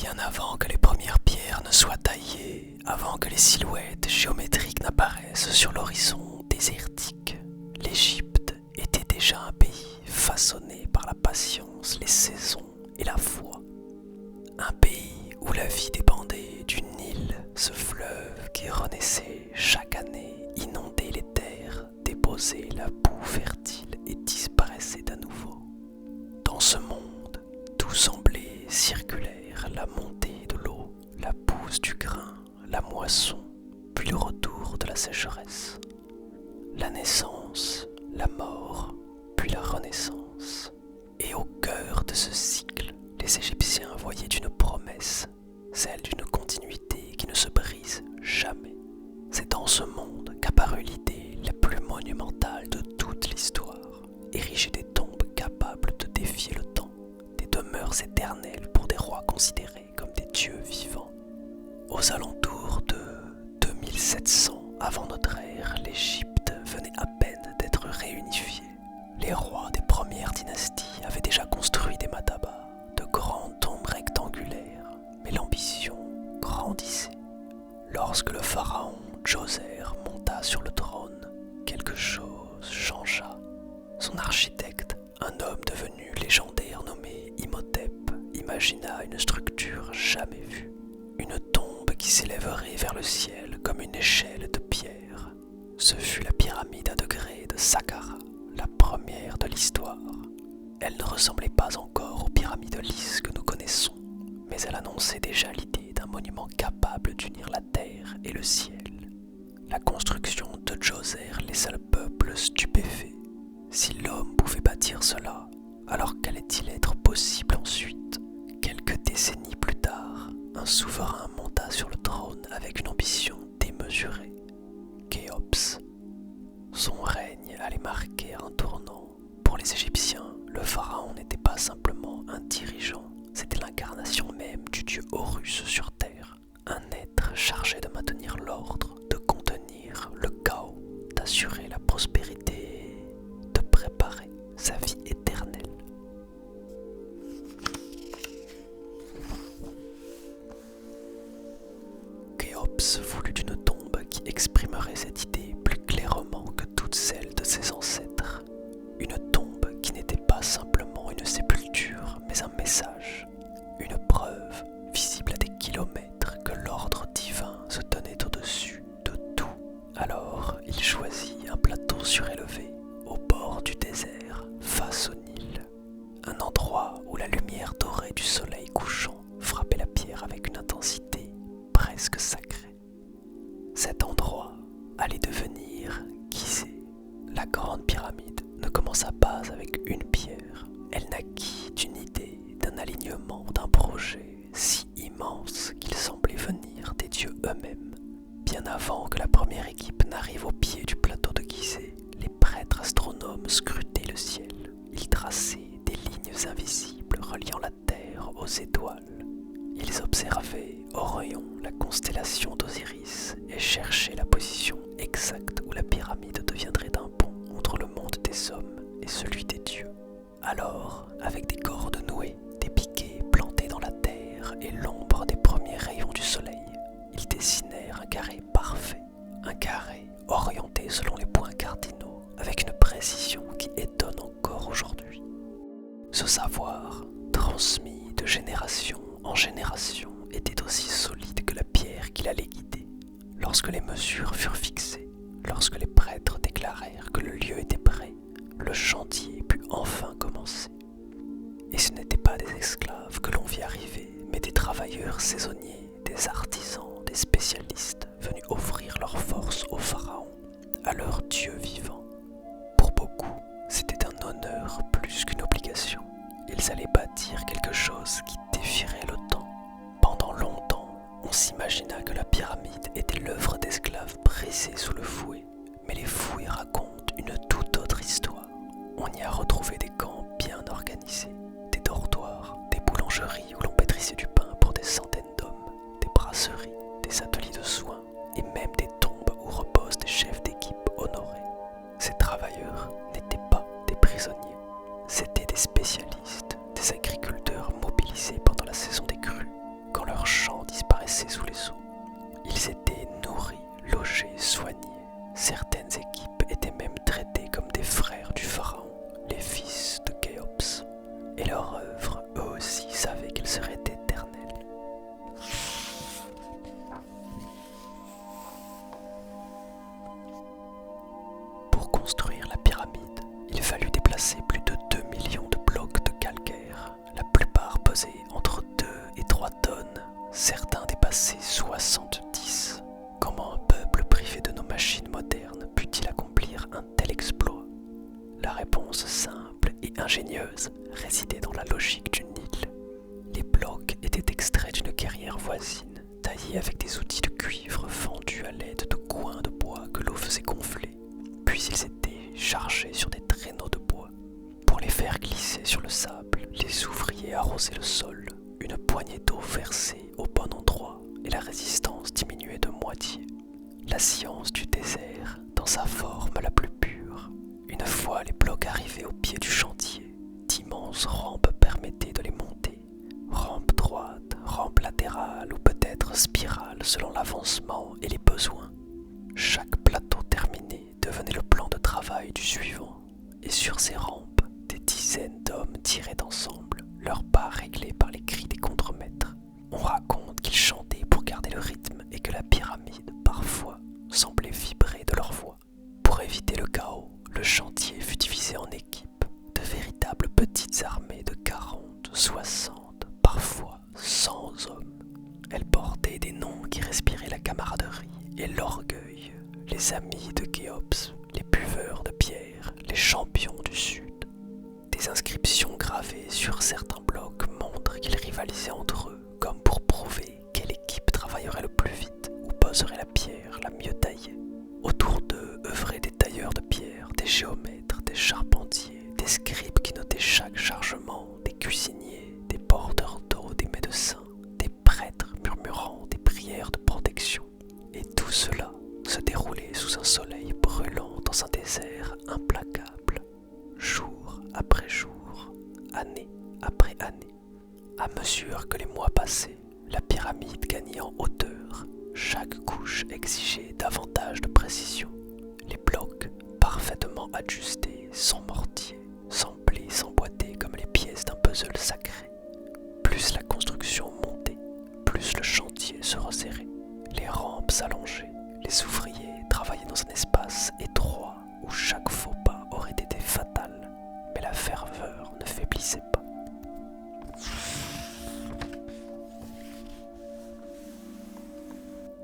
Bien avant que les premières pierres ne soient taillées, avant que les silhouettes géométriques n'apparaissent sur l'horizon désertique, l'Égypte était déjà un pays façonné par la patience, les saisons et la foi. Un pays où la vie dépendait du Nil, ce fleuve qui renaissait chaque année, inondait les terres, déposait la boue fertile et disparaissait à nouveau. Dans ce monde, tout semblait circulaire, la montée de l'eau, la pousse du grain, la moisson, puis le retour de la sécheresse. La naissance, la mort, puis la renaissance. Et au cœur de ce cycle, les Égyptiens voyaient une promesse, celle d'une continuité qui ne se brise jamais. C'est dans ce monde qu'apparut l'idée la plus monumentale de toute l'histoire, ériger des tombes capables de défier le temps, des demeures éternelles pour des rois considérés comme des dieux vivants. Aux alentours de 2700 avant notre ère, l'Égypte venait à peine d'être réunifiée. Les rois des premières dynasties avaient déjà construit des matabas, de grandes tombes rectangulaires, mais l'ambition grandissait. Lorsque le pharaon Djoser monta sur le trône, quelque chose changea. Son architecte, un homme devenu légendaire nommé Imhotep, imagina une structure jamais vue. Une tombe qui s'élèverait vers le ciel comme une échelle de pierre. Ce fut la pyramide à degrés de Saqqara, la première de l'histoire. Elle ne ressemblait pas encore aux pyramides lisses que nous connaissons, mais elle annonçait déjà l'idée d'un monument capable d'unir la terre et le ciel. La construction de Djoser laissa le peuple stupéfait. Si l'homme pouvait bâtir cela, alors qu'allait-il être possible ensuite? Quelques décennies plus tard, un souverain monta sur le trône avec une ambition démesurée, Khéops. Son règne allait marquer un tournant. Pour les Égyptiens, le pharaon n'était pas simplement un dirigeant, c'était l'incarnation même du dieu Horus sur terre, un être chargé de maintenir l'ordre, de contenir le chaos, d'assurer la prospérité, de préparer sa vie éternelle. Khéops voulut une tombe qui exprimerait cette idée plus clairement que toutes celles de ses ancêtres. Une tombe qui n'était pas simplement une sépulture, mais un message, une preuve visible à des kilomètres que l'ordre divin se tenait au-dessus de tout. Alors il choisit un plateau surélevé, au bord du désert, face au Nil. Un endroit où la lumière dorée du soleil couchant frappait la pierre avec une intensité presque sacrée. Cet endroit allait devenir Gizeh. La grande pyramide ne commença pas avec une pierre. Elle naquit d'une idée, d'un alignement, d'un projet si immense qu'il semblait venir des dieux eux-mêmes. Bien avant que la première équipe n'arrive au pied du plateau de Gizeh, les prêtres astronomes scrutaient le ciel. Ils traçaient des lignes invisibles reliant la terre aux étoiles. Ils observaient Orion, la constellation d'Osiris, et cherchaient la position exacte où la pyramide deviendrait un pont entre le monde des hommes et celui des dieux. Alors, avec des cordes nouées, des piquets plantés dans la terre et l'ombre des premiers rayons du soleil, ils dessinèrent un carré parfait, un carré orienté selon les points cardinaux, avec une précision qui étonne encore aujourd'hui. Ce savoir, transmis de génération en génération, était aussi solide que la pierre qui l'allait guider. Lorsque les mesures furent fixées, lorsque les prêtres déclarèrent que le lieu était prêt, le chantier put enfin commencer. Et ce n'étaient pas des esclaves que l'on vit arriver, mais des travailleurs saisonniers, des artisans, des spécialistes venus offrir leur force au pharaon, à leur dieu vivant. Pour beaucoup, c'était un honneur plus qu'une obligation. Ils allaient bâtir quelque chose qui défierait le temps. Pendant longtemps, on s'imagina que la pyramide était l'œuvre d'esclaves brisés sous le fouet, mais les fouets racontent une toute autre histoire. On y a retrouvé des camps bien organisés, des dortoirs, des boulangeries où l'on pétrissait du pain pour des centaines d'hommes, des brasseries, des ateliers de soins et même des tombes où reposent des chefs d'équipe honorés. Ces travailleurs n'étaient pas des prisonniers, c'étaient des spécialistes, des agriculteurs mobilisés pendant la saison des crues, quand réponse simple et ingénieuse résidait dans la logique du Nil. Les blocs étaient extraits d'une clairière voisine, taillés avec des outils de cuivre fendus à l'aide de coins de bois que l'eau faisait gonfler. Puis ils étaient chargés sur des traîneaux de bois. Pour les faire glisser sur le sable, les ouvriers arrosaient le sol. Une poignée d'eau versée au bon endroit et la résistance diminuait de moitié. La science du désert dans sa forme la plus pure. Une fois les blocs arrivés au pied du chantier, d'immenses rampes permettaient de les monter. Rampes droites, rampes latérales ou peut-être spirales selon l'avancement et les besoins. Chaque plateau terminé devenait le plan de travail du suivant, et sur ces rampes, des dizaines d'hommes tiraient ensemble, leurs pas réglés par les cris des contremaîtres. On raconte qu'ils chantaient pour garder le rythme et que la pyramide, parfois, semblait vibrer de leur voix. Pour éviter le chaos, le chantier fut divisé en équipes, de véritables petites armées de 40, 60, parfois 100 hommes. Elles portaient des noms qui respiraient la camaraderie et l'orgueil, les amis de Khéops, les buveurs de pierre, les champions du Sud. Des inscriptions gravées sur certains blocs montrent qu'ils rivalisaient entre eux, comme pour prouver quelle équipe travaillerait le plus vite ou poserait la pierre la mieux taillée. Autour d'eux œuvraient des tailleurs de pierre, des géomètres, des charpentiers, des scribes qui notaient chaque chargement, des cuisiniers, des porteurs d'eau, des médecins, des prêtres murmurant des prières de protection. Et tout cela se déroulait sous un soleil brûlant dans un désert implacable, jour après jour, année après année. À mesure que les mois passaient, la pyramide gagnait en hauteur. Chaque couche exigeait davantage de précision. Les blocs, parfaitement ajustés, sans mortier, sans blé, s'emboîtaient comme les pièces d'un puzzle sacré. Plus la construction montait, plus le chantier se resserrait. Les rampes s'allongeaient. Les ouvriers travaillaient dans un espace étroit où chaque faux pas aurait été fatal, mais la ferveur ne faiblissait pas.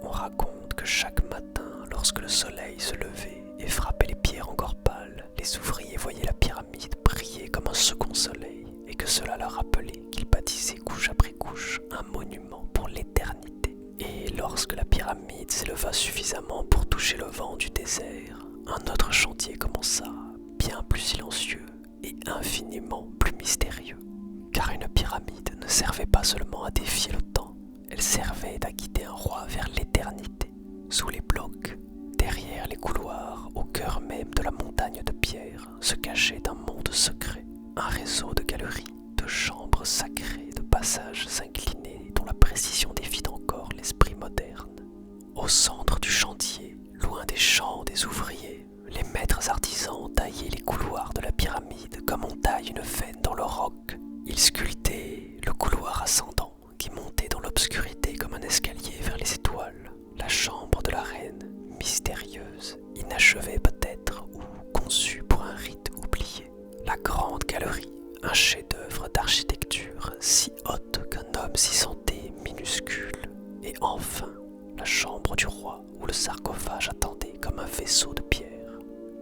On raconte que chaque matin, lorsque le soleil se levait et frappait les pierres encore pâles, les ouvriers voyaient la pyramide briller comme un second soleil et que cela leur rappelait qu'ils bâtissaient couche après couche un monument pour l'éternité. Et lorsque la pyramide s'éleva suffisamment pour toucher le vent du désert, un autre chantier commença, bien plus silencieux et infiniment plus mystérieux. Car une pyramide ne servait pas seulement à défier le temps, elle servait à guider un roi vers l'éternité. Sous les blocs, derrière les couloirs, au cœur même de la montagne de pierre, se cachait un monde secret, un réseau de galeries, de chambres sacrées, de passages inclinés dont la précision défie encore l'esprit moderne. Au centre du chantier, loin des champs des ouvriers, les maîtres artisans taillaient les couloirs de la pyramide comme on taille une veine dans le roc. Ils sculptaient le couloir ascendant qui montait dans l'obscurité comme un escalier vers les étoiles, la chambre de la reine, mystérieuse, inachevée peut-être ou conçue pour un rite oublié. La grande galerie, un chef-d'œuvre d'architecture si haute qu'un homme s'y sentait minuscule. Et enfin, la chambre du roi où le sarcophage attendait comme un vaisseau de pierre.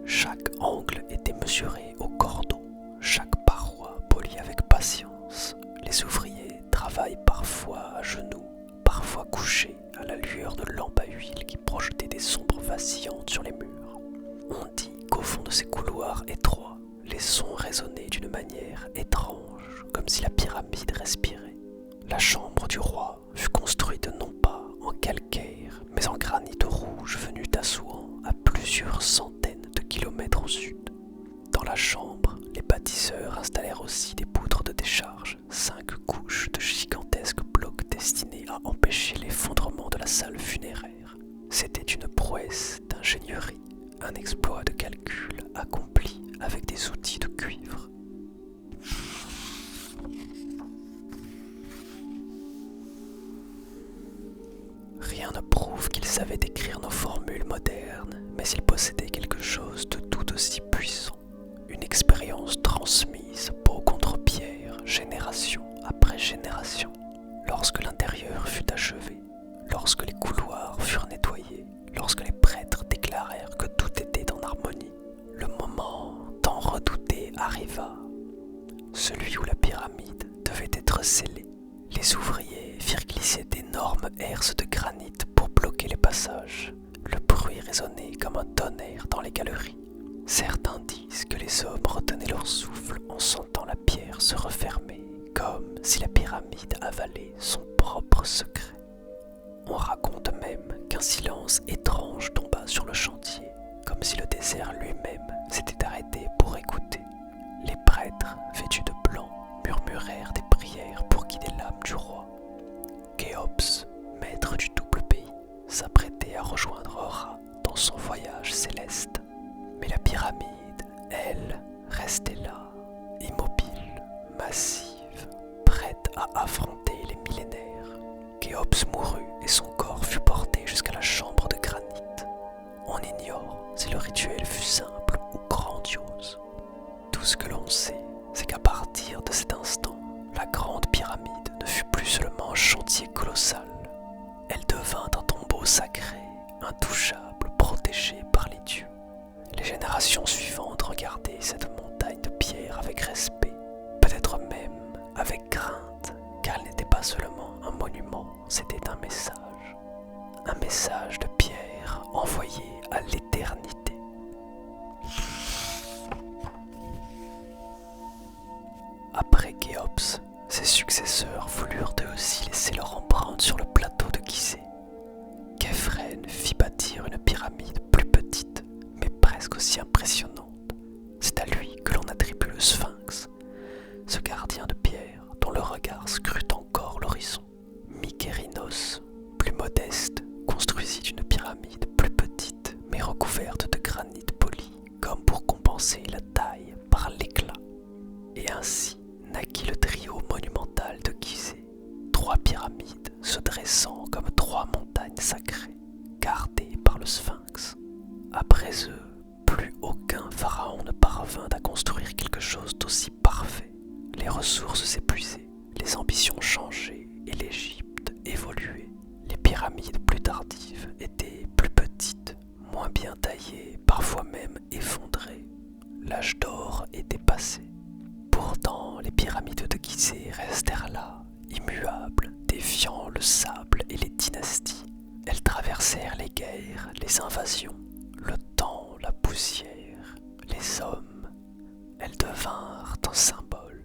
Chaque angle était mesuré au cordeau, chaque paroi polie avec patience. Les ouvriers travaillent parfois à genoux, parfois couchés à la lueur de lampes à huile qui projetaient des ombres vacillantes sur les murs. On dit qu'au fond de ces couloirs étroits, les sons résonnaient d'une manière étrange, comme si la pyramide respirait. La chambre du roi fut construite non pas en calcaire, mais en granit rouge venu d'Assouan à plusieurs centaines de kilomètres au sud. Dans la chambre, les bâtisseurs installèrent aussi des poutres de décharge, 5 couches de gigantesques blocs destinés à empêcher l'effondrement de la salle funéraire. C'était une prouesse d'ingénierie, un exploit de calcul accompli avec des outils de cuivre. Rien ne prouve qu'ils savaient écrire nos formules modernes, mais ils possédaient quelque chose de tout aussi puissant. Une expérience transmise peau contre pierre, génération après génération. Lorsque l'intérieur fut achevé, lorsque les couloirs furent nettoyés, lorsque les prêtres déclarèrent que tout était en harmonie, arriva, celui où la pyramide devait être scellée. Les ouvriers firent glisser d'énormes herses de granit pour bloquer les passages. Le bruit résonnait comme un tonnerre dans les galeries. Certains disent que les hommes retenaient leur souffle en sentant la pierre se refermer, comme si la pyramide avalait son propre secret. On raconte même qu'un silence étrange tomba sur le chantier, comme si le désert lui-même s'était arrêté pour écouter. Les prêtres, vêtus de blanc, murmurèrent des prières pour guider l'âme du roi. Khéops, maître du double pays, s'apprêtait à rejoindre Ra dans son voyage céleste. Mais la pyramide, elle, restait là, immobile, massive, prête à affronter les millénaires. Khéops mourut et son corps fut porté jusqu'à la chambre de granit. On ignore si le rituel fut simple ou grandiose. Tout ce que l'on sait, c'est qu'à partir de cet instant, la grande pyramide ne fut plus seulement un chantier colossal. Elle devint un tombeau sacré, intouchable, protégé par les dieux. Les générations suivantes regardaient cette montagne de pierre avec respect, peut-être même avec crainte, car elle n'était pas seulement un monument, c'était un message de pierre envoyé à l'éternité. Après Khéops, ses successeurs voulurent eux aussi laisser leur empreinte sur le plateau de Gizeh. Khéphren fit bâtir une pyramide plus petite, mais presque aussi impressionnante. C'est à lui que l'on attribue le Sphinx, ce gardien de pierre dont le regard scrute encore l'horizon. Mykérinos, plus modeste, construisit une pyramide plus petite, mais recouverte de granit poli, comme pour compenser la taille par l'éclat. Et ainsi naquit le trio monumental de Gizeh, 3 pyramides se dressant comme 3 montagnes sacrées, gardées par le Sphinx. Après eux, plus aucun pharaon ne parvint à construire quelque chose d'aussi parfait. Les ressources s'épuisaient, les ambitions changeaient et l'Égypte évoluait. Les pyramides plus tardives étaient plus petites, moins bien taillées, parfois même effondrées. L'âge d'or était passé. Pourtant, les pyramides de Gizeh restèrent là, immuables, défiant le sable et les dynasties. Elles traversèrent les guerres, les invasions, le temps, la poussière, les hommes. Elles devinrent un symbole.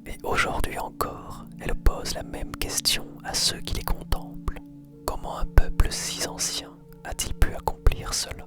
Et aujourd'hui encore, elles posent la même question à ceux qui les contemplent. Comment un peuple si ancien a-t-il pu accomplir cela ?